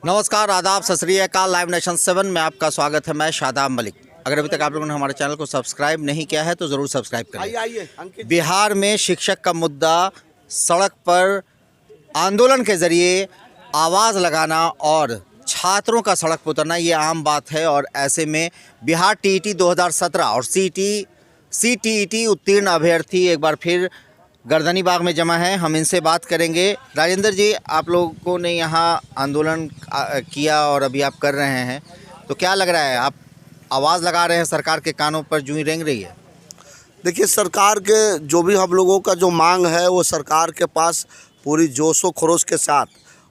नमस्कार, आदाब, सत श्री अकाल। लाइव नेशन 7 में आपका स्वागत है। मैं शादाब मलिक। अगर अभी तक आप लोगों ने हमारे चैनल को सब्सक्राइब नहीं किया है तो ज़रूर सब्सक्राइब करें। बिहार में शिक्षक का मुद्दा सड़क पर आंदोलन के ज़रिए आवाज़ लगाना और छात्रों का सड़क पर उतरना ये आम बात है। और ऐसे में बिहार टीईटी 2017 और सीटीईटी उत्तीर्ण अभ्यर्थी एक बार फिर गर्दनी बाग में जमा है। हम इनसे बात करेंगे। राजेंद्र जी, आप लोगों ने यहाँ आंदोलन किया और अभी आप कर रहे हैं, तो क्या लग रहा है? आप आवाज़ लगा रहे हैं, सरकार के कानों पर जूं ही रेंग रही है? देखिए, सरकार के जो भी हम लोगों का जो मांग है वो सरकार के पास पूरी जोशो खरोश के साथ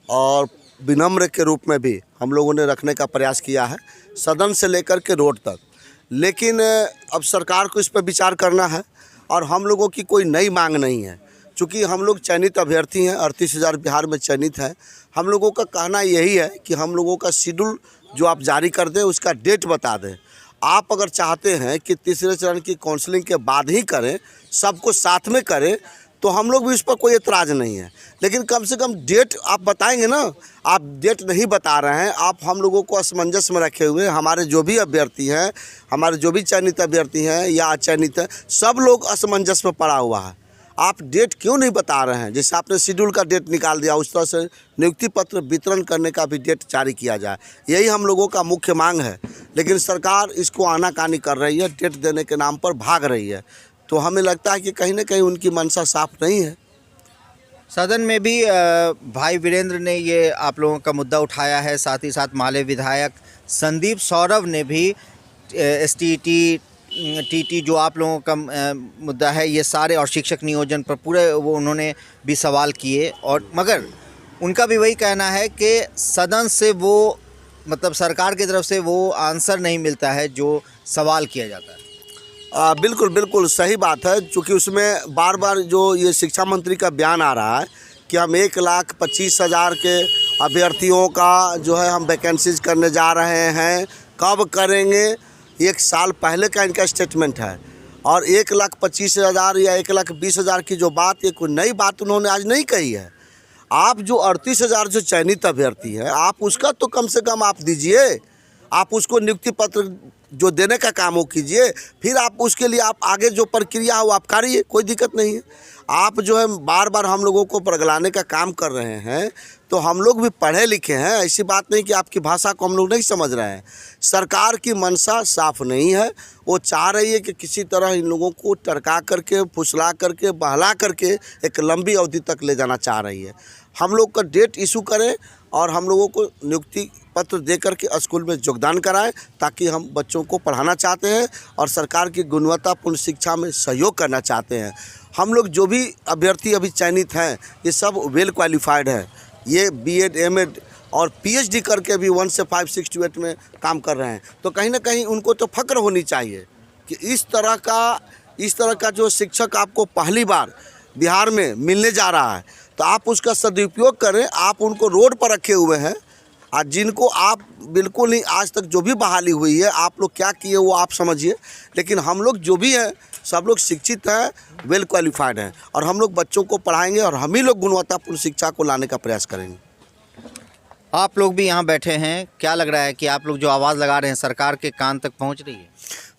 और विनम्र के रूप में भी हम लोगों ने रखने का प्रयास किया है, सदन से लेकर के रोड तक। लेकिन अब सरकार को इस पर विचार करना है और हम लोगों की कोई नई मांग नहीं है। चूँकि हम लोग चयनित अभ्यर्थी हैं, 38,000 बिहार में चयनित हैं। हम लोगों का कहना यही है कि हम लोगों का शेड्यूल जो आप जारी कर दें उसका डेट बता दें। आप अगर चाहते हैं कि तीसरे चरण की काउंसलिंग के बाद ही करें, सबको साथ में करें, तो हम लोग भी उस पर कोई एतराज़ नहीं है। लेकिन कम से कम डेट आप बताएंगे ना। आप डेट नहीं बता रहे हैं, आप हम लोगों को असमंजस में रखे हुए। हमारे जो भी अभ्यर्थी हैं, हमारे जो भी चयनित अभ्यर्थी हैं या अचयनित हैं, सब लोग असमंजस में पड़ा हुआ है। आप डेट क्यों नहीं बता रहे हैं? जैसे आपने शेड्यूल का डेट निकाल दिया, उस तरह से नियुक्ति पत्र वितरण करने का भी डेट जारी किया जाए। यही हम लोगों का मुख्य मांग है। लेकिन सरकार इसको आनाकानी कर रही है, डेट देने के नाम पर भाग रही है। तो हमें लगता है कि कहीं ना कहीं उनकी मंशा साफ नहीं है। सदन में भी भाई वीरेंद्र ने ये आप लोगों का मुद्दा उठाया है। साथ ही साथ माले विधायक संदीप सौरभ ने भी एसटीईटी टीटी जो आप लोगों का मुद्दा है, ये सारे और शिक्षक नियोजन पर पूरे वो उन्होंने भी सवाल किए। और मगर उनका भी वही कहना है कि सदन से वो मतलब सरकार की तरफ से वो आंसर नहीं मिलता है जो सवाल किया जाता है। बिल्कुल बिल्कुल सही बात है। चूँकि उसमें बार बार जो ये शिक्षा मंत्री का बयान आ रहा है कि हम 1,25,000 के अभ्यर्थियों का जो है हम वैकेंसीज करने जा रहे हैं, कब करेंगे? 1 साल पहले का इनका स्टेटमेंट है। और 1,25,000 या 1,20,000 की जो बात, ये कोई नई बात उन्होंने आज नहीं कही है। आप जो 38,000 जो चयनित अभ्यर्थी है, आप उसका तो कम से कम आप दीजिए। आप उसको नियुक्ति पत्र जो देने का काम वो कीजिए, फिर आप उसके लिए आप आगे जो प्रक्रिया हो आप करिए, कोई दिक्कत नहीं है। आप जो है बार बार हम लोगों को पगलाने का काम कर रहे हैं, तो हम लोग भी पढ़े लिखे हैं। ऐसी बात नहीं कि आपकी भाषा को हम लोग नहीं समझ रहे हैं। सरकार की मंशा साफ नहीं है। वो चाह रही है कि किसी तरह इन लोगों को टरका करके, फुसला करके, बहला करके एक लंबी अवधि तक ले जाना चाह रही है। हम लोग का डेट इशू करें और हम लोगों को नियुक्ति पत्र दे करके स्कूल में योगदान कराएं, ताकि हम बच्चों को पढ़ाना चाहते हैं और सरकार की गुणवत्तापूर्ण शिक्षा में सहयोग करना चाहते हैं। हम लोग जो भी अभ्यर्थी अभी चयनित हैं, ये सब वेल क्वालिफाइड हैं। ये बीएड, एमएड और पीएचडी करके भी 1 से 5, 6 to 8 में काम कर रहे हैं। तो कहीं ना कहीं उनको तो फक्र होनी चाहिए कि इस तरह का जो शिक्षक आपको पहली बार बिहार में मिलने जा रहा है, तो आप उसका सदुपयोग करें। आप उनको रोड पर रखे हुए हैं और जिनको आप बिल्कुल नहीं, आज तक जो भी बहाली हुई है, आप लोग क्या किए वो आप समझिए। लेकिन हम लोग जो भी हैं, सब लोग शिक्षित हैं, वेल क्वालिफाइड हैं, और हम लोग बच्चों को पढ़ाएंगे और हम ही लोग गुणवत्तापूर्ण शिक्षा को लाने का प्रयास करेंगे। आप लोग भी यहाँ बैठे हैं, क्या लग रहा है कि आप लोग जो आवाज़ लगा रहे हैं सरकार के कान तक पहुँच रही है?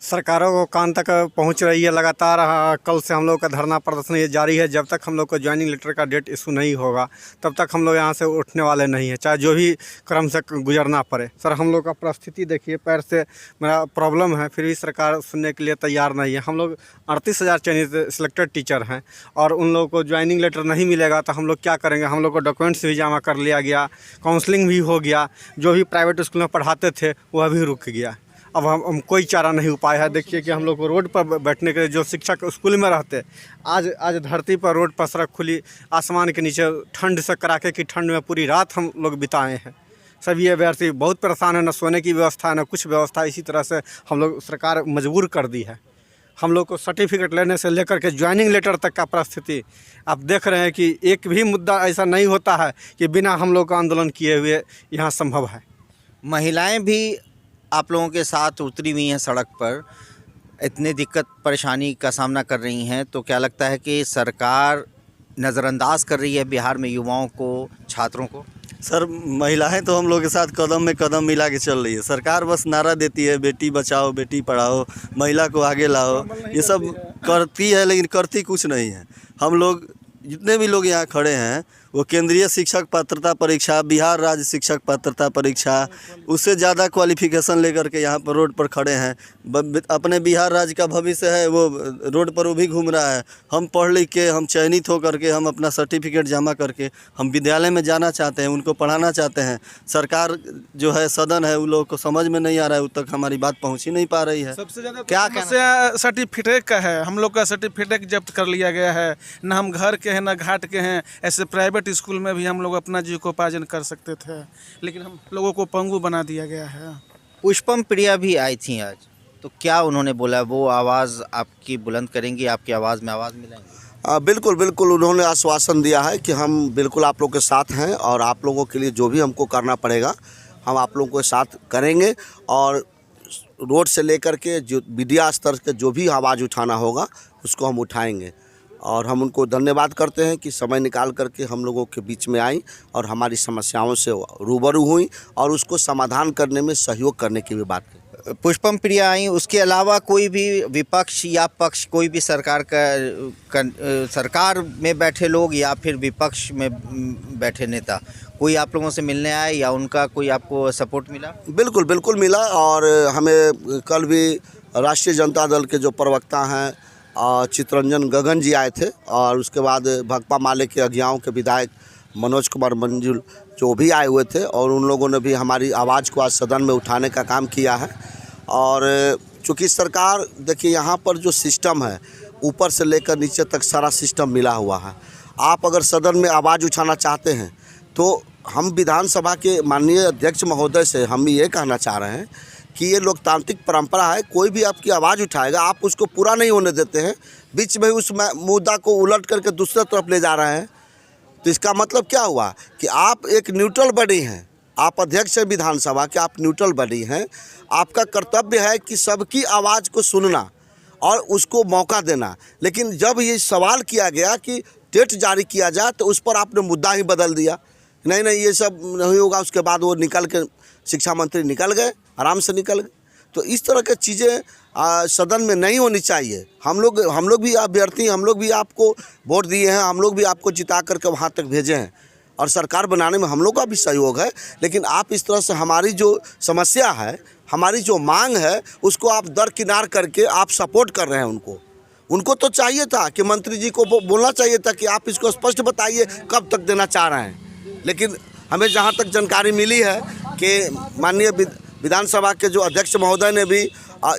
सरकारों को कान तक पहुंच रही है लगातार। कल से हम लोग का धरना प्रदर्शन ये जारी है। जब तक हम लोग को ज्वाइनिंग लेटर का डेट इशू नहीं होगा, तब तक हम लोग यहाँ से उठने वाले नहीं हैं, चाहे जो भी क्रम से गुजरना पड़े। सर, हम लोग का परिस्थिति देखिए, पैर से मेरा प्रॉब्लम है, फिर भी सरकार सुनने के लिए तैयार नहीं है। हम लोग 38,000 चयनित सिलेक्टेड टीचर हैं और उन लोगों को ज्वाइनिंग लेटर नहीं मिलेगा तो हम लोग क्या करेंगे? हम लोग को डॉक्यूमेंट्स भी जमा कर लिया गया, काउंसलिंग भी हो गया, जो भी प्राइवेट स्कूल में पढ़ाते थे वह भी रुक गया। अब हम कोई चारा नहीं उपाय है। देखिए कि हम लोग को रोड पर बैठने के लिए जो शिक्षक स्कूल में रहते, आज धरती पर रोड पर सड़क खुली, आसमान के नीचे ठंड से कड़ाके की ठंड में पूरी रात हम लोग बिताए हैं। सभी अभ्यर्थी बहुत परेशान है, न सोने की व्यवस्था न कुछ व्यवस्था। इसी तरह से हम लोग सरकार मजबूर कर दी है। हम लोग को सर्टिफिकेट लेने से लेकर के ज्वाइनिंग लेटर तक का परिस्थिति आप देख रहे हैं कि एक भी मुद्दा ऐसा नहीं होता है कि बिना हम लोग का आंदोलन किए हुए यहाँ संभव है। महिलाएं भी आप लोगों के साथ उतरी हुई हैं सड़क पर, इतनी दिक्कत परेशानी का सामना कर रही हैं, तो क्या लगता है कि सरकार नज़रअंदाज कर रही है बिहार में युवाओं को, छात्रों को? सर महिलाएं तो हम लोग के साथ कदम में कदम मिला के चल रही है। सरकार बस नारा देती है बेटी बचाओ बेटी पढ़ाओ, महिला को आगे लाओ, ये सब करती है लेकिन करती कुछ नहीं है। हम लोग जितने भी लोग यहाँ खड़े हैं वो केंद्रीय शिक्षक पात्रता परीक्षा, बिहार राज्य शिक्षक पात्रता परीक्षा, उससे ज़्यादा क्वालिफिकेशन लेकर के यहाँ पर रोड पर खड़े हैं। अपने बिहार राज्य का भविष्य है, वो रोड पर वो भी घूम रहा है। हम पढ़ लिख के, हम चयनित हो करके, हम अपना सर्टिफिकेट जमा करके हम विद्यालय में जाना चाहते हैं, उनको पढ़ाना चाहते हैं। सरकार जो है, सदन है, उन लोगों को समझ में नहीं आ रहा है, उस तक हमारी बात पहुँच ही नहीं पा रही है। सबसे ज़्यादा क्या समस्या सर्टिफिकेट का है। हम लोग का सर्टिफिकेट जब्त कर लिया गया है। न हम घर के हैं न घाट के हैं। ऐसे प्राइवेट स्कूल में भी हम लोग अपना जीविकोपार्जन कर सकते थे, लेकिन हम लोगों को पंगु बना दिया गया है। पुष्पम प्रिया भी आई थी आज, तो क्या उन्होंने बोला? वो आवाज़ आपकी बुलंद करेंगी, आपकी आवाज़ में आवाज़ मिलाएंगे? बिल्कुल बिल्कुल, उन्होंने आश्वासन दिया है कि हम बिल्कुल आप लोगों के साथ हैं और आप लोगों के लिए जो भी हमको करना पड़ेगा हम आप लोगों के साथ करेंगे। और रोड से लेकर के जो मीडिया स्तर के जो भी आवाज़ उठाना होगा उसको हम उठाएंगे। और हम उनको धन्यवाद करते हैं कि समय निकाल करके हम लोगों के बीच में आई और हमारी समस्याओं से रूबरू हुई और उसको समाधान करने में सहयोग करने की भी बात की। पुष्पम प्रिया आई, उसके अलावा कोई भी विपक्ष या पक्ष, कोई भी सरकार सरकार में बैठे लोग या फिर विपक्ष में बैठे नेता, कोई आप लोगों से मिलने आए या उनका कोई आपको सपोर्ट मिला? बिल्कुल बिल्कुल मिला। और हमें कल भी राष्ट्रीय जनता दल के जो प्रवक्ता हैं चितरंजन गगन जी आए थे और उसके बाद भकपा माले के अज्ञाओं के विधायक मनोज कुमार मंजुल जो भी आए हुए थे और उन लोगों ने भी हमारी आवाज़ को आज सदन में उठाने का काम किया है। और चूँकि सरकार, देखिए यहाँ पर जो सिस्टम है ऊपर से लेकर नीचे तक सारा सिस्टम मिला हुआ है। आप अगर सदन में आवाज़ उठाना चाहते हैं तो हम विधानसभा के माननीय अध्यक्ष महोदय से हम ये कहना चाह रहे हैं कि ये लोकतांत्रिक परंपरा है, कोई भी आपकी आवाज़ उठाएगा आप उसको पूरा नहीं होने देते हैं, बीच में उस मुद्दा को उलट करके दूसरे तरफ ले जा रहे हैं। तो इसका मतलब क्या हुआ कि आप एक न्यूट्रल बॉडी हैं, आप अध्यक्ष हैं विधानसभा के, आप न्यूट्रल बॉडी हैं। आपका कर्तव्य है कि सबकी आवाज़ को सुनना और उसको मौका देना। लेकिन जब ये सवाल किया गया कि टेट जारी किया जाए तो उस पर आपने मुद्दा ही बदल दिया। नहीं नहीं ये सब नहीं होगा। उसके बाद वो निकल के शिक्षा मंत्री निकल गए, आराम से निकल गए। तो इस तरह की चीज़ें सदन में नहीं होनी चाहिए। हम लोग भी अभ्यर्थी, हम लोग भी आपको वोट दिए हैं, हम लोग भी आपको जिता करके वहाँ तक भेजे हैं और सरकार बनाने में हम लोग का भी सहयोग है। लेकिन आप इस तरह से हमारी जो समस्या है, हमारी जो मांग है, उसको आप दरकिनार करके आप सपोर्ट कर रहे हैं। उनको तो चाहिए था कि मंत्री जी को बोलना चाहिए था कि आप इसको स्पष्ट बताइए कब तक देना चाह रहे हैं। लेकिन हमें जहाँ तक जानकारी मिली है कि माननीय विधानसभा के जो अध्यक्ष महोदय ने भी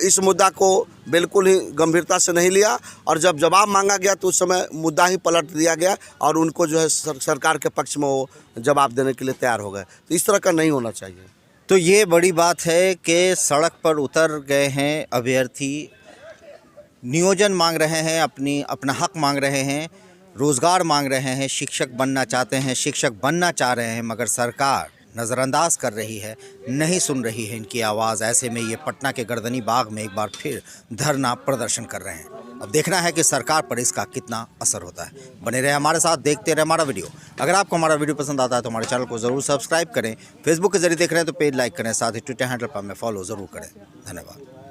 इस मुद्दा को बिल्कुल ही गंभीरता से नहीं लिया और जब जवाब मांगा गया तो उस समय मुद्दा ही पलट दिया गया और उनको जो है सरकार के पक्ष में वो जवाब देने के लिए तैयार हो गए। तो इस तरह का नहीं होना चाहिए। तो ये बड़ी बात है कि सड़क पर उतर गए हैं अभ्यर्थी, नियोजन मांग रहे हैं, अपना हक मांग रहे हैं, रोज़गार मांग रहे हैं, शिक्षक बनना चाहते हैं, शिक्षक बनना चाह रहे हैं, मगर सरकार नज़रअंदाज कर रही है, नहीं सुन रही है इनकी आवाज़। ऐसे में ये पटना के गर्दनी बाग में एक बार फिर धरना प्रदर्शन कर रहे हैं। अब देखना है कि सरकार पर इसका कितना असर होता है। बने रहे हमारे साथ, देखते रहे हमारा वीडियो। अगर आपको हमारा वीडियो पसंद आता है तो हमारे चैनल को ज़रूर सब्सक्राइब करें। फेसबुक के जरिए देख रहे हैं तो पेज लाइक करें, साथ ही ट्विटर हैंडल पर हमें फॉलो ज़रूर करें। धन्यवाद।